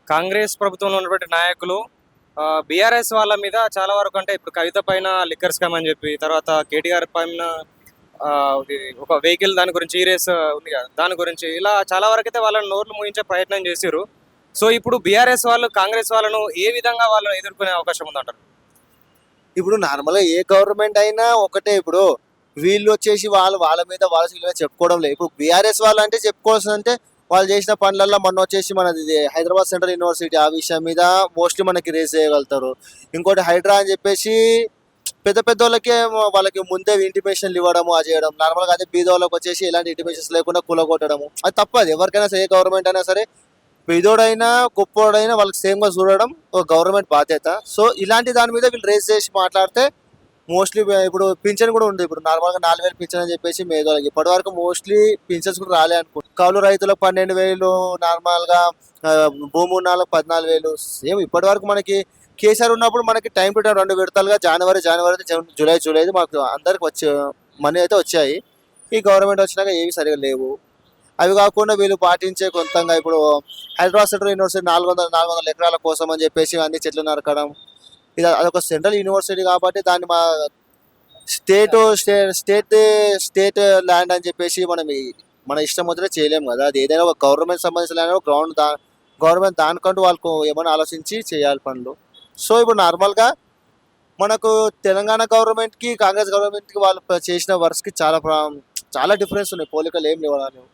కాంగ్రెస్ ప్రభుత్వంలో ఉన్నటువంటి నాయకులు బీఆర్ఎస్ వాళ్ళ మీద చాలా వరకు అంటే ఇప్పుడు కవిత పైన లిక్కర్ స్కామ్ అని చెప్పి తర్వాత కేటీఆర్ పైన ఆ, ఇది ఒక వెహికల్ దాని గురించి ఈ రేస్ ఉంది కదా దాని గురించి ఇలా చాలా వరకు అయితే వాళ్ళని నోర్లు మూయించే ప్రయత్నం చేశారు. సో ఇప్పుడు బీఆర్ఎస్ వాళ్ళు కాంగ్రెస్ వాళ్ళను ఏ విధంగా వాళ్ళని ఎదుర్కొనే అవకాశం ఉందంటారు? ఇప్పుడు నార్మల్గా ఏ గవర్నమెంట్ అయినా ఒకటే. ఇప్పుడు వీళ్ళు వచ్చేసి వాళ్ళ మీద చెప్పుకోవడం లేదు. ఇప్పుడు బీఆర్ఎస్ వాళ్ళు అంటే చెప్పుకోవాల్సిందంటే వాళ్ళు చేసిన పనులలో మొన్న వచ్చేసి మనది ఇది హైదరాబాద్ సెంట్రల్ యూనివర్సిటీ ఆ విషయం మీద మోస్ట్లీ మనకి రేస్ చేయగలుగుతారు. ఇంకోటి హైడ్రా అని చెప్పేసి పెద్ద పెద్ద వాళ్ళకి ముందే ఇంటిమేషన్లు ఇవ్వడము అది చేయడం. నార్మల్గా అదే బీద వాళ్ళకి వచ్చేసి ఎలాంటి ఇంటిమేషన్స్ లేకుండా కూలగొట్టడము అది తప్పదు. ఎవరికైనా సరే, ఏ గవర్నమెంట్ అయినా సరే పేదోడైనా గొప్పోడైనా వాళ్ళకి సేమ్గా చూడడం ఒక గవర్నమెంట్ బాధ్యత. సో ఇలాంటి దాని మీద వీళ్ళు రేస్ చేసి మాట్లాడితే మోస్ట్లీ ఇప్పుడు పింఛన్ కూడా ఉంది. ఇప్పుడు నార్మల్గా 4,000 పింఛన్ అని చెప్పేసి మేధోళ్ళకి ఇప్పటి వరకు మోస్ట్లీ పింఛన్స్ కూడా రాలే అనుకుంటు. కౌలు రైతులకు 12,000, నార్మల్గా భూమి ఉన్న వాళ్ళకి 14,000. సేమ్ ఇప్పటి వరకు మనకి కేసీఆర్ ఉన్నప్పుడు మనకి టైం టు టైం 2 విడతలుగా జనవరి జూలై మాకు అందరికి వచ్చే మనీ అయితే వచ్చాయి. ఈ గవర్నమెంట్ వచ్చినాక ఏవి సరిగా లేవు. అవి కాకుండా వీళ్ళు పాటించే కొంతంగా ఇప్పుడు హైదరాబాద్ సెంట్రల్ యూనివర్సిటీ 400 ఎకరాల కోసం అని చెప్పేసి అన్ని చెట్లు నరకడం. ఇది అదొక సెంట్రల్ యూనివర్సిటీ కాబట్టి దాన్ని మా స్టేట్ ల్యాండ్ అని చెప్పేసి మన ఇష్టం వదిలే చేయలేము కదా. అది ఏదైనా ఒక గవర్నమెంట్ సంబంధించిన ల్యాండ్ గవర్నమెంట్ దానికంటూ వాళ్ళకు ఏమైనా ఆలోచించి చేయాలి పనులు. సో ఇప్పుడు నార్మల్గా మనకు తెలంగాణ గవర్నమెంట్కి కాంగ్రెస్ గవర్నమెంట్కి వాళ్ళు చేసిన వర్క్స్కి చాలా డిఫరెన్స్ ఉన్నాయి. పోలికలు ఏం లేవు.